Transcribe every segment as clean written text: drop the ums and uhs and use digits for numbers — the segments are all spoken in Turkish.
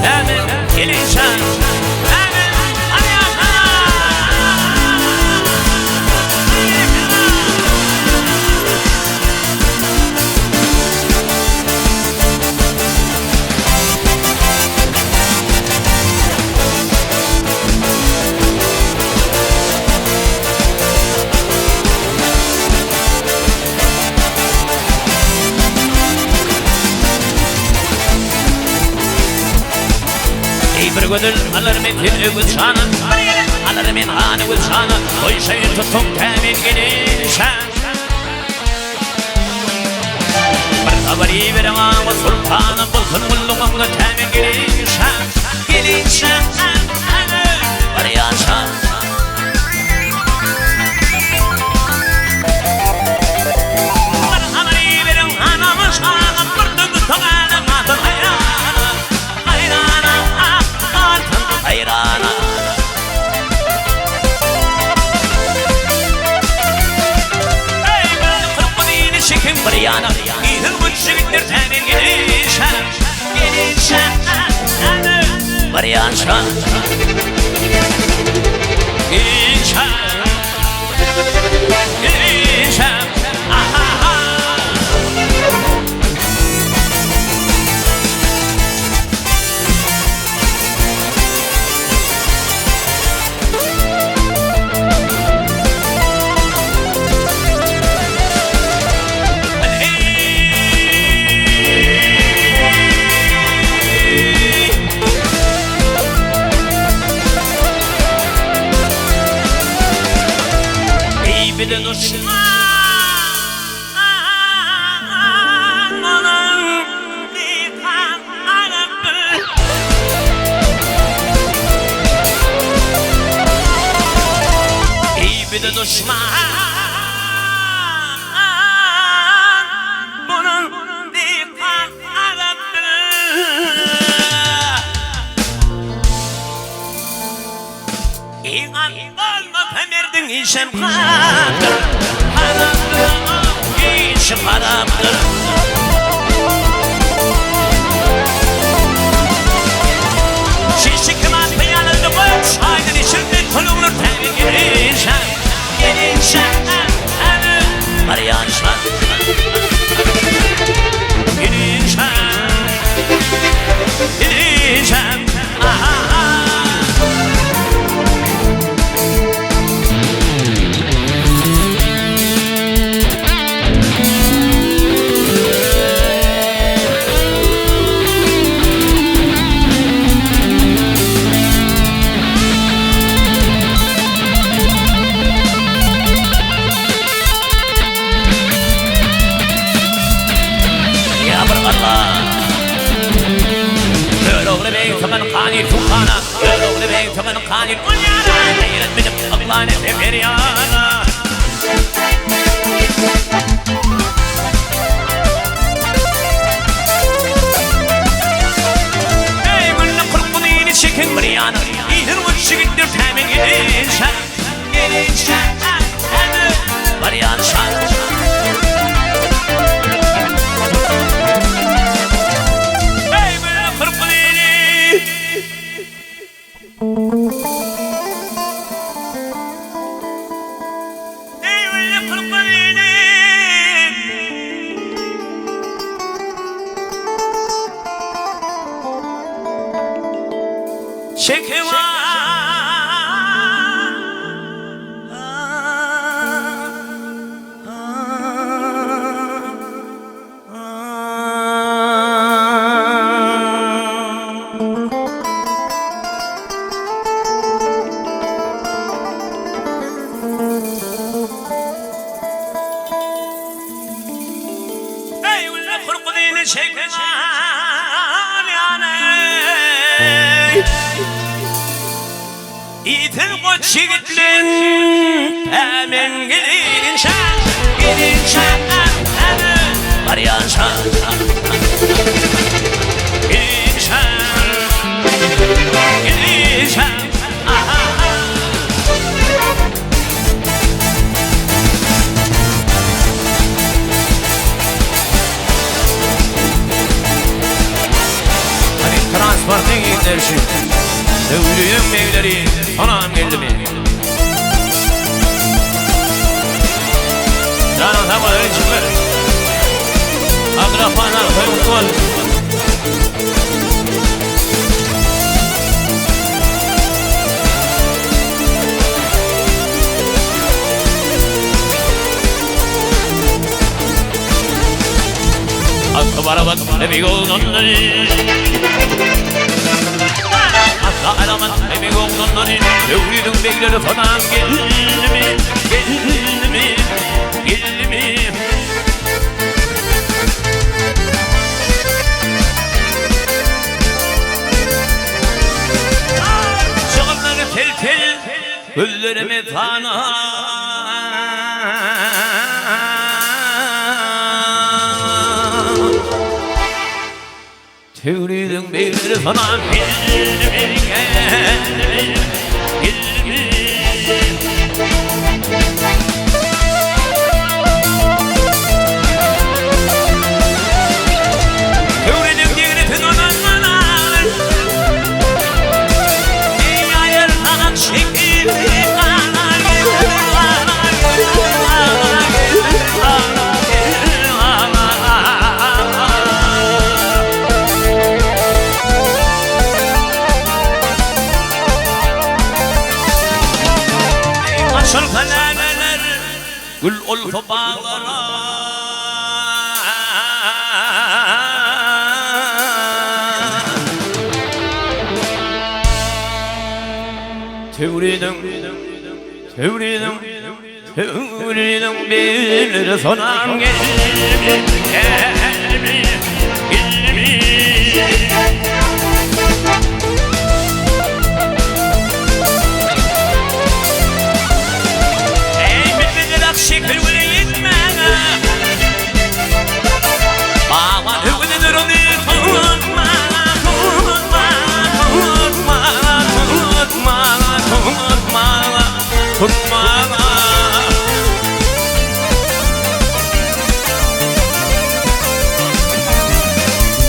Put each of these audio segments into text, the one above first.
나는 길이산 나는 Brigadier alarmen till sana alarmen hane with sana oj säger till tomtämin gnishan Barkabari verama wa sultana bulkun mullum wa tämin gnishan Bariyashan Barkabari verama wa sultana bulkun mullum wa tämin Hayrana Hey ben kırpmadığını çekim Bariyana İhir mutçuktur temin gelişen Bariyanşan Gelişen Biden Osman Biden Osman bunun dikan aradı İnan olma pemerdin işem kadır Haramdır işim haramdır Şişik kımatı yanıldı bu Aydın içimde kulunur temin gelişen Mariyanşan Gelişen قاني فوقانا يلو لبيك ثمن قاني دنيانا غيرت من أبلان الفريانا اي من قرقضين شكل مريانا يهر وشقدر تامن جليشان مريان شان Şekva Ey ulla kurkudini çekmez yani İtin koç yiğitlerin hemen gidince var yansa gidince transportun giderişi Sevdiğim meyleri anam geldi mi? Canım havaları çıkar Akrapalar koyun Akbara bak bir yolun Alaman emin oğlanların Devridin beyleri falan geldi mi? Geldi mi? Geldi mi? Çağları tel tel Güllerime fana Devridin beyleri falan geldi mi? Gül olfa bağlara Tevridim bir sonam geldi Şekil bile yetmene Bağlar hüvdedir onu tutma Tutma Tutma Tutma Tutma Tutma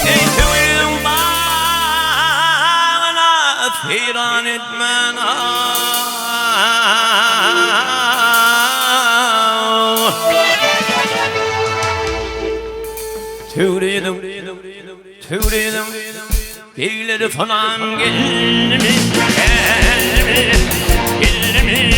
Ey tüyüm bana Firan etmene Tüyledim Beyleri falan geldi mi? Geldi mi?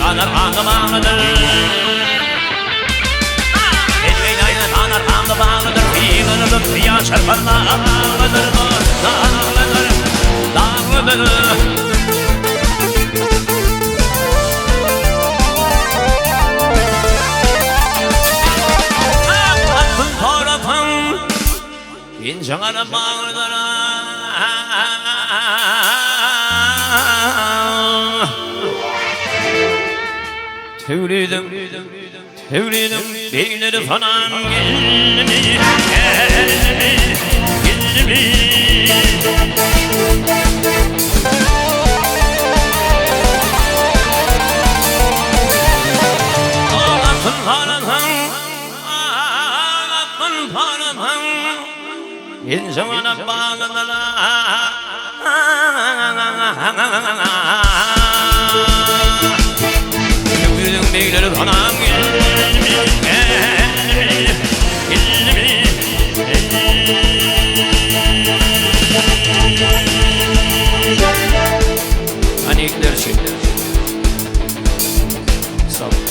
Anar ağda bağlıdır Elveyn aynen anar ağda bağlıdır Fiğanıdır fiya çarpanla ağlıdır Dağlıdır Dağlıdır Akın tarafın İncana bağlıdır Tevridim beyleri falan geldi mi? Geldi mi? Ağlatın paranın İncana bağlılar 백미를 떠나게 아니 기다려시 stop.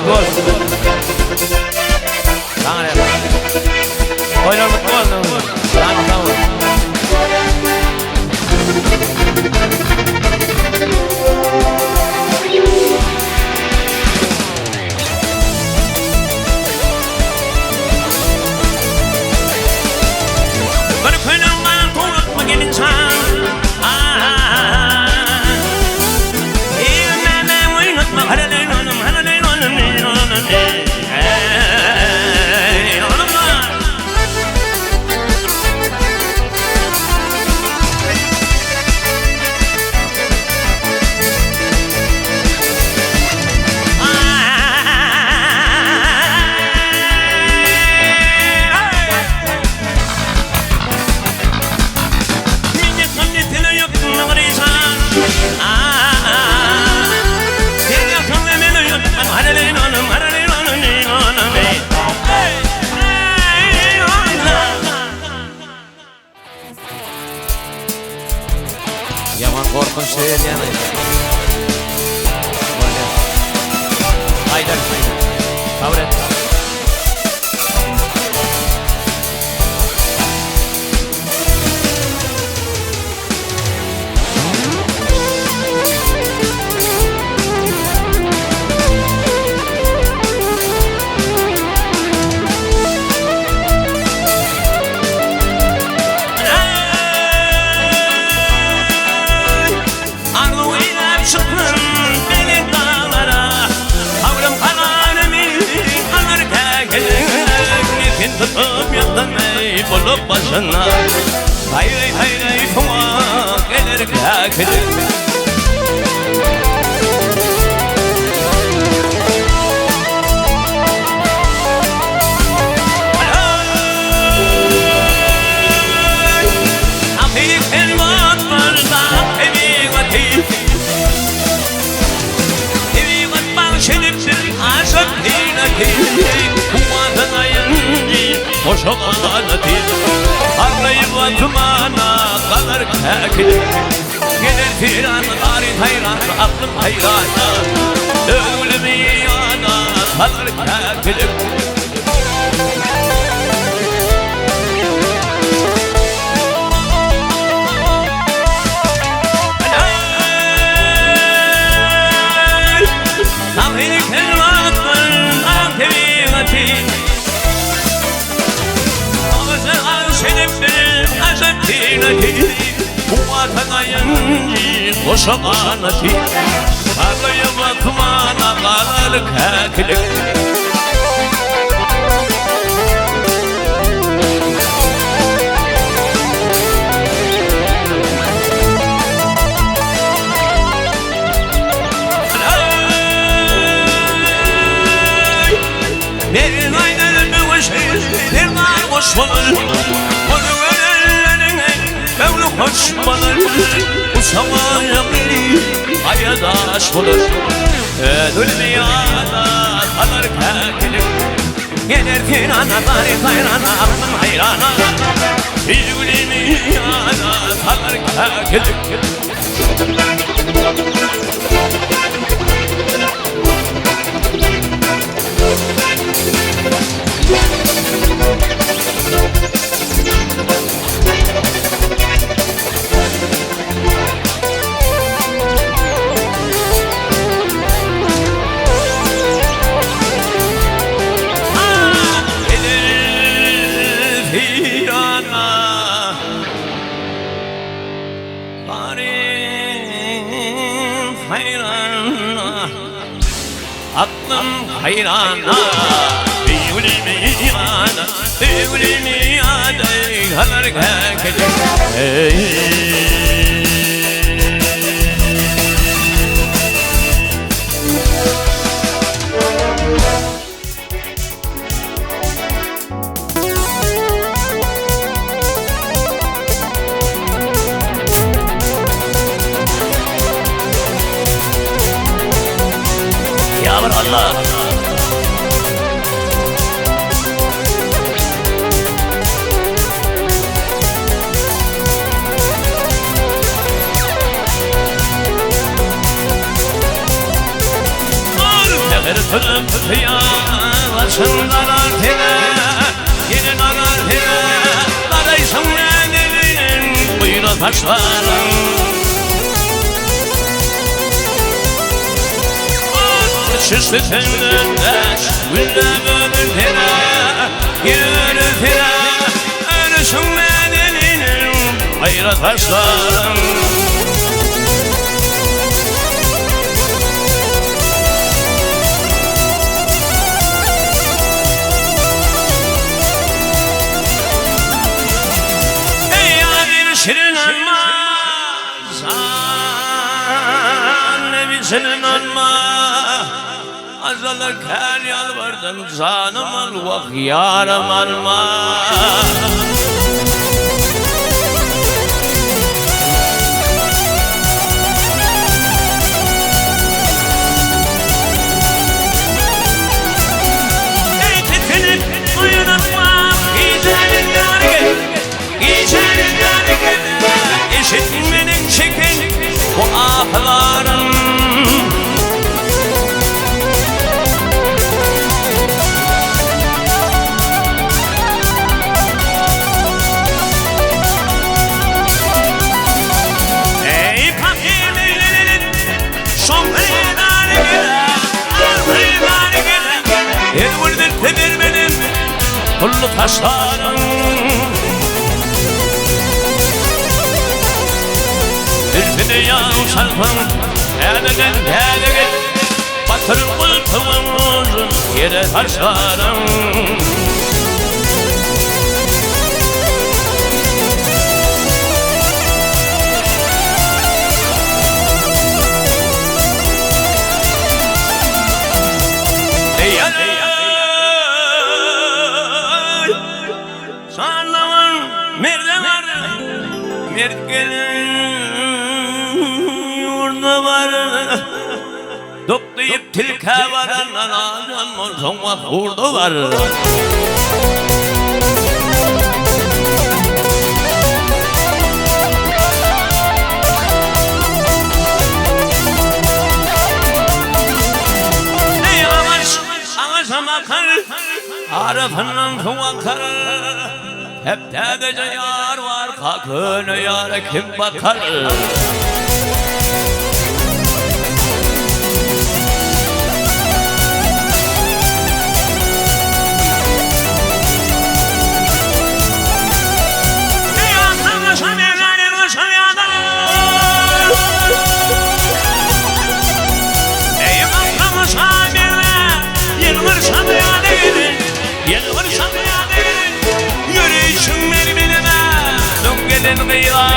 betul. Tangan ya. Pointer betul. Tangan sama. Yaman korkunç söyleyemeyiz. Haydar. Kabul et. Tutup yatlanmayı bulup başına Hayır hayır kuma gelir kakıdır Afiyet elmat varsa evi vatif Evi boşamanati Arlayıp atmana kalır keklik Gelir firan garin hayran aklım hayrana Ölümü yana kalır keklik Bu vatana yanci boşamanati Parlayıp atmana kalır keklik Nerin aynen bir hoş bir nar boş olur Mevlu hoşmanır Uçamaya biri Ayadaş olur Dünyada kalır keklik Gelir firana garip hayrana aklım hayrana Dünyada kalır keklik Aklım hayrana Yüreğimi yana Yüreğimi yana Kalır keklik Allah Tırtırım tırtıya Başımdan arkene Gelin arkene Dadaysın nedenin Buyurun taşlarım Süslü tümündeş Gündem ölüntüne Yürüntüne Ölüsün nedenin Hayra taşlarım Şirin anma Zan Nebisenin anma Azalırken yalvardım Zanım al vah yarım alma Ey titinin uyanatma Gidelim yargı Gidelim yargı İşitmenin çekin bu ahlarım Ey fakirlerin şoförler gele Ağrılar gele El vurdur tedirmenin kullu taşlarım Dünya sarfım Elden gelgin Batır kulpumuzun Yere taşlarım Ey Sağlamın Merde var Mert gelin var Doklayıp tilke var Anlanan Morton var Hurdu var Sarıfının tuvakları hep dedece yar var, kakını yara kim bakar? Yürüyüşüm birbirine dön gelin kıyılar.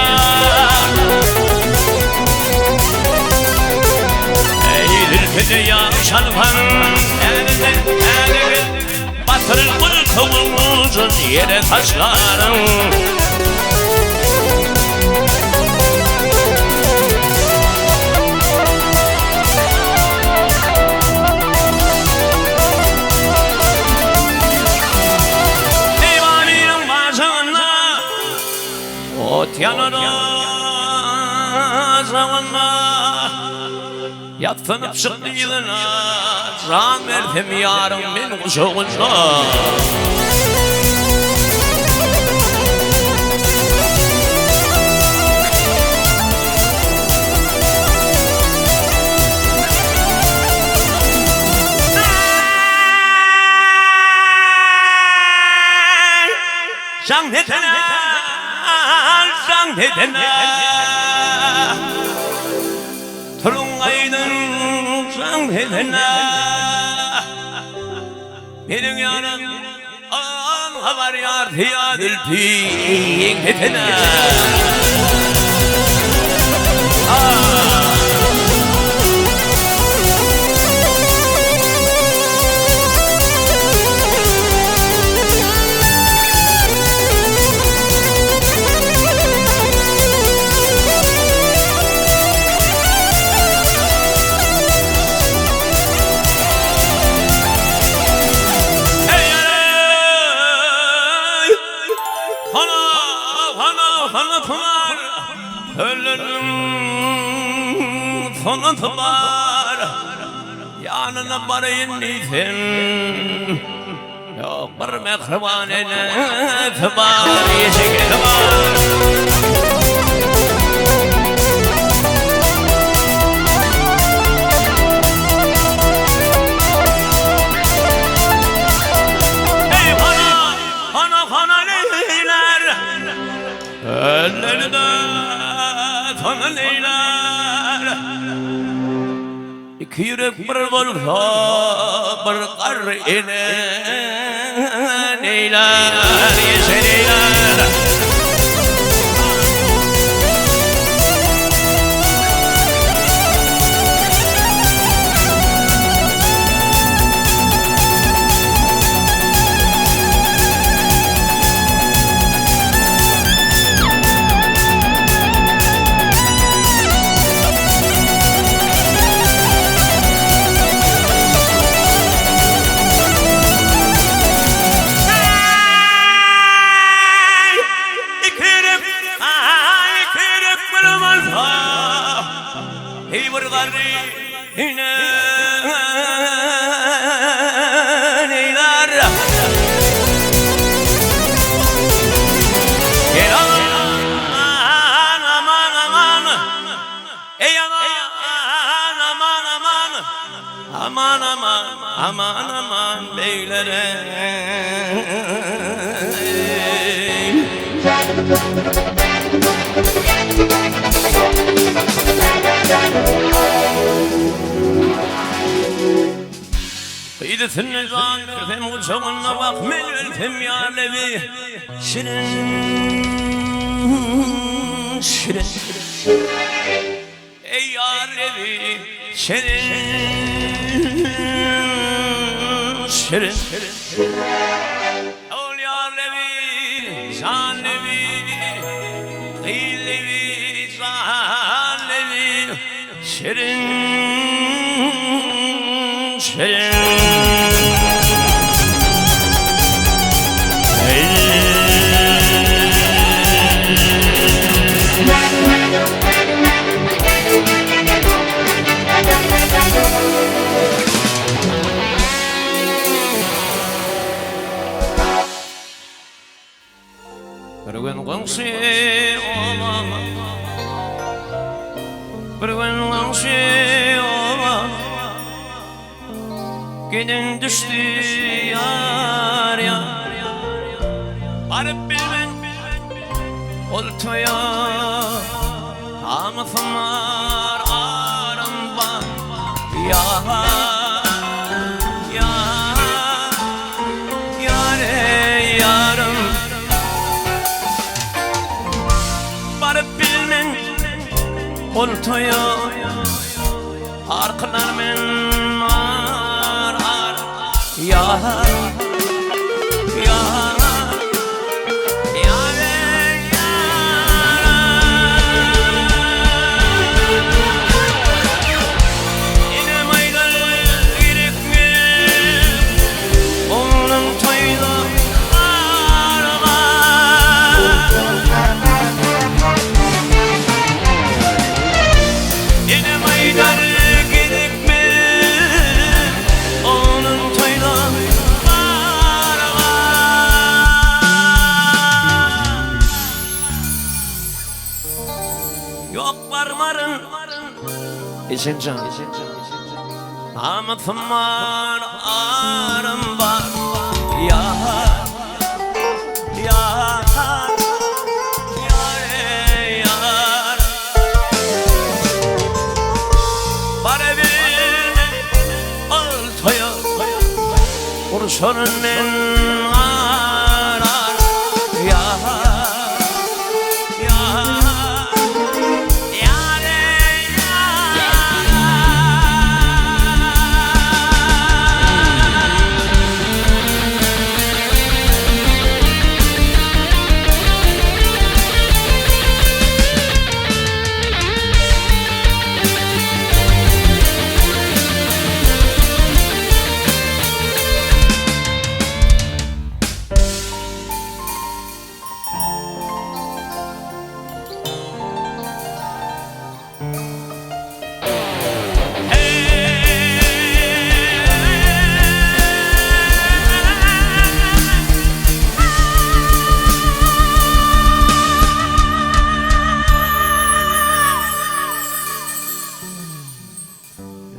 Eğilir gece yağışan elinde batırır uykumuzun yere taşlarım. Ot yanır ağzına yatınıp çıktığına can verdim yarım ben kuşağına. Şanhetene şanhetene Turungaydın şanhetene benim yarım ağın var yar diyadil piyinhetene. Pınar ölürüm fonu pınar yanına barayın neysen yok bir mekribanene pınar yeşek pınar. Ellerine tanı neyler İki yürek bir bolsa bir kar ine neyler yeşe neyler. Aman aman aman aman beylere. Kıydıtın nizam verdim uçağına bak melültüm ya levi şirin şirin ey ya levi şirin şirin ol ya levi can levi kıy levi can levi şirin şirin. langşı olan bir gün langşı olan gidin düştü yar yar varıp bilmen oltoya amıfımlar aramban yar oltoya arkalar men mar ar ya ya ya ya ine maygal gerek mi onun toyda İşincan Ahmet'im var arım var ya ya yar bana bir oltoya kurşunun arar ya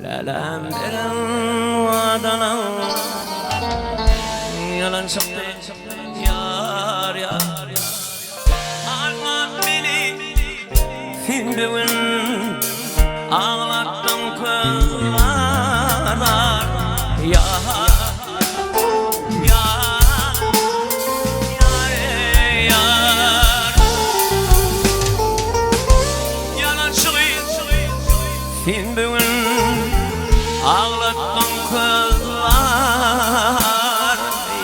Lalam derim vadanan yalan çıktı yar yar ağlat beni şimdi gün ağlattım kızlar yar Fin bugün ağlattım kızlar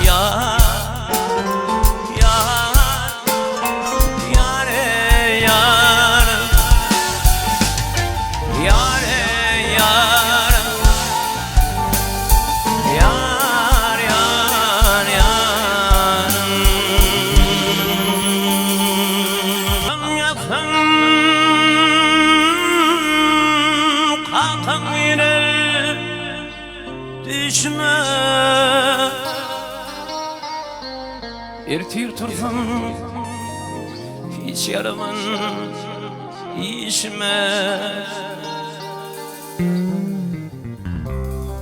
yar yar yar yar yar yar yar yar yar kalkan yine düşme ertir turfum hiç yaramın işime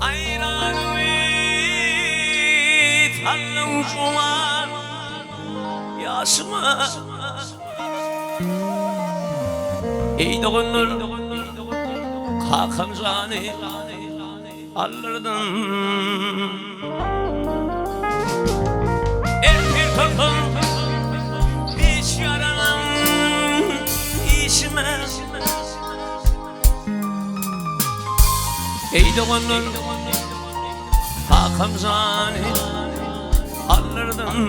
ayranı tanrım şuman yaşıma ey doğunur kalkan zani alırdım ertir turfum hiç yaramın işime ey doğunur kalkan zani alırdım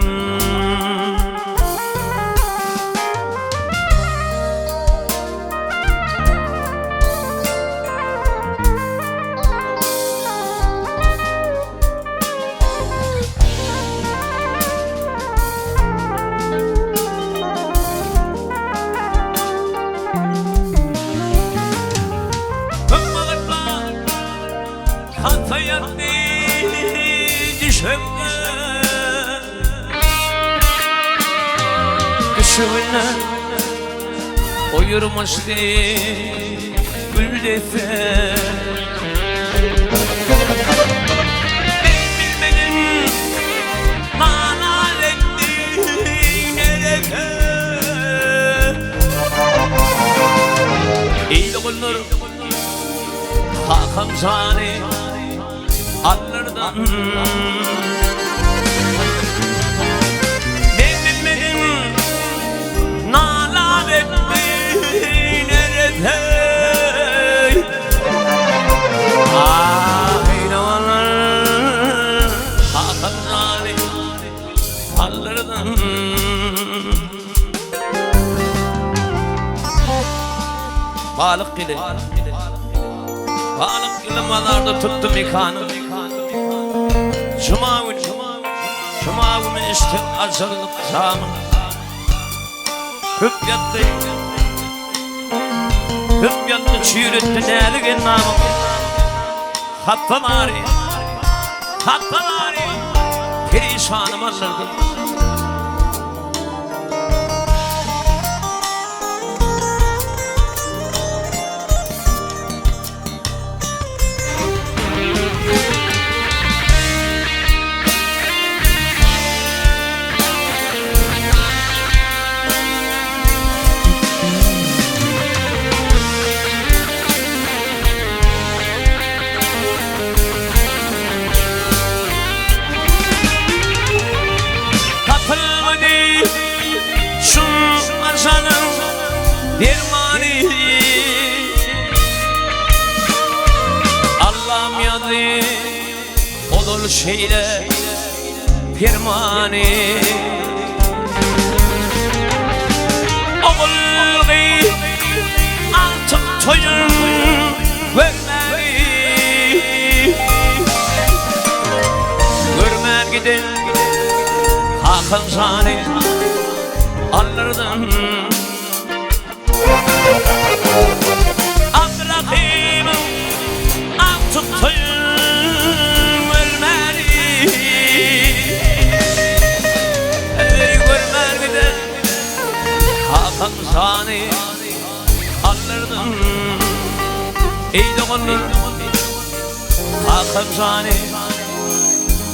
aşığına uyurmuştu gül defe. Ben bilmedim mana etti nerede. İyi oğullar Hakan Zani alırdan. Ben bilmedim nalan etti nerede. Ay oğullar Hakan Zani alırdan. Balık ile malarda tuttum ikanı. Cuma günü işte açıldık zamı. Hüp yattı çiğretti değerli namı. Hattaları perişanım alırdım. Dermani Allah'ım yadı olur şeyle firmani. Oğul gıy artık toyun vermeli. Görmen gidin Hakan Zani alırdım. Abdurrahim'im artık toyun ölmeli. Elleri görmer giden Hakan Zani alırdım. Ey doğanlı Hakan Zani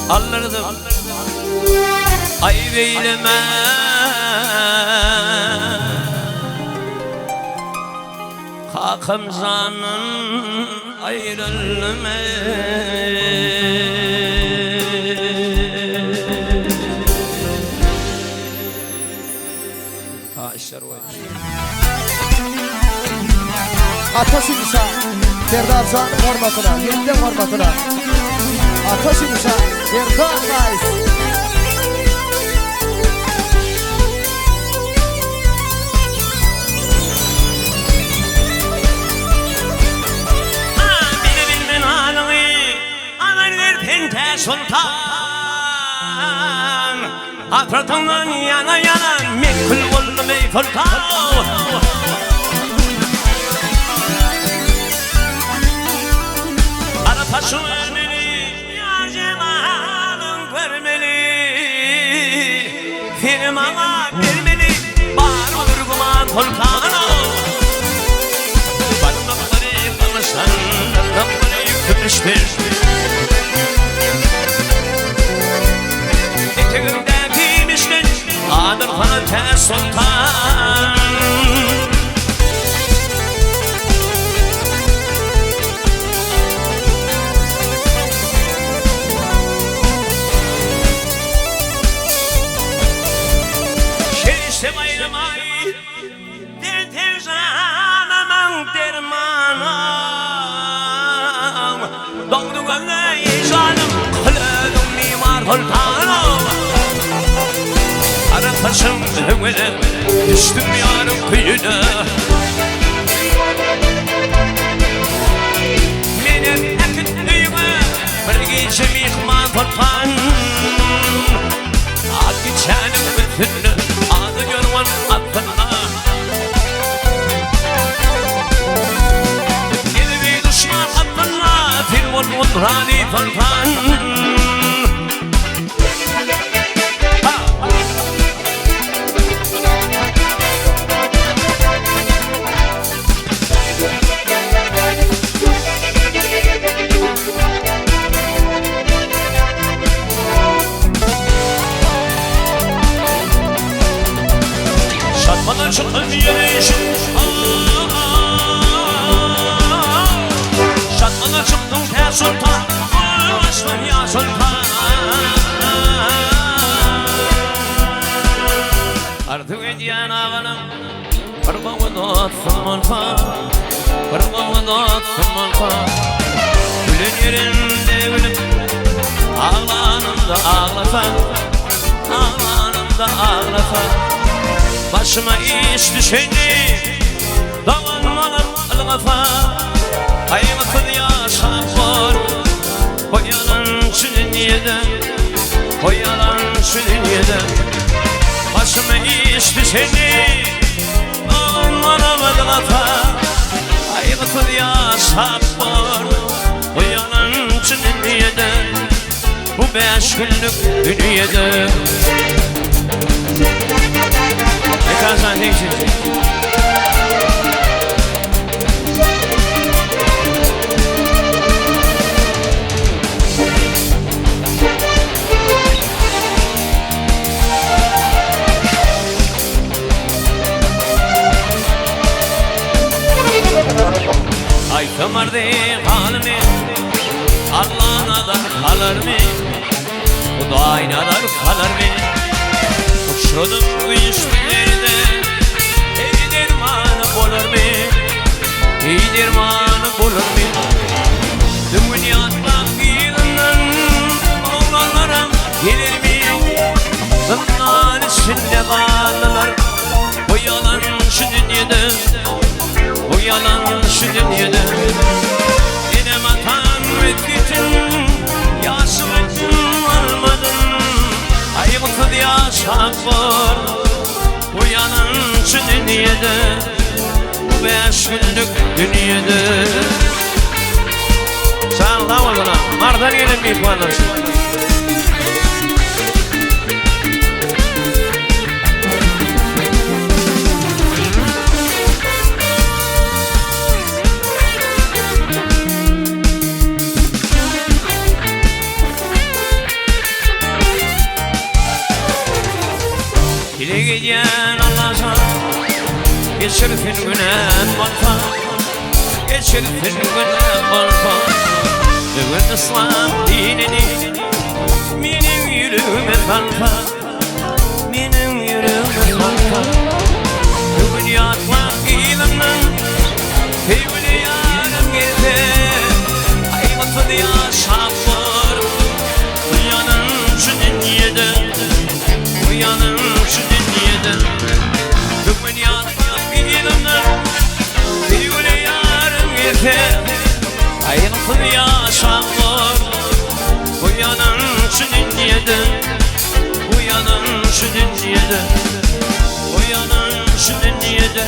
alırdım. Ay beyleme Hakan Zan'ın ayrılma. Ha işler var. Ateş inşa Serdar Can formatına, yeniden formatına. Ateş inşa Serdar Reis. Sultan Atratından yana mekul oldum ey sultan. Ara taşı vermeli yar cemalın görmeli. Firmana vermeli bar olur kuman sultan. Bakmakları kalırsan Rabbini yükümüştür. Eteğimde giymiştin adım Fatih Sultan. Şerişte bayramayı dertir canımın dermanım. Doğdu gönlü canım kılığım mimar sultanım. Ara taşım evvele düştüm yarım kıyına. Benim akıt büyüme bir gecem yıkma sultan. Ad geçenim bütünlü adı görvan aklına. Elimi düşman aklına fil vurgun rani sultan. malfa Kırmamı attım malfa Gülün yerinde gülüm Ağlanımda ağlata Ağlanımda ağlata Başıma iş düşeni Davanmalım algafa Hayvatın yaşak var Koyalan şu dünyada Koyalan şu dünyada Başıma iş düşeni Davanmalım algafa Hayvatın yaşak var Koyalan şu dünyada Bu 5 günlük dünyada Ne kadar ne için? Ay kömürde halimi Allah'ına da kalır mı? Bu dağına da kalır mı? Uçurdum üstlerinde İyi dermanı bulur mu? İyi dermanı bulur mu? Dünyadan yılından Oğlanlarım gelir mi? Zınnan içinde kalırlar Bu yalan şu dünyada Bu yalan şu dünyada Yine matan müddetin Yaşımın almadın Ayıptı yaşak var Bu yalan şu dünyada Bu 5 günlük dünyada Sağ ol lan Mardan gelin bir puanlarsın Dile giden Allah'a Geçirsin günen balfa Geçirsin günen balfa Bugün İslam dinini Benim yüreğime balfa Benim yüreğime balfa Bugün yatmak ilimden Sevgili yarım geldi Hayvatı yaşak var Uyanın şu dünyada Uyanın şu dünyada Bugün yatmak ilimden Sevgili yarım geldi Hayvatı yaşak var Uyanın şu dünyada Uyanın şu dünyada Uyanın şu dünyada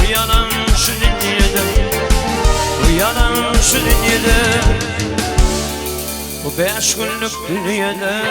Uyanın şu dünyada Uyanın şu dünyada Bu 5 günlük dünyada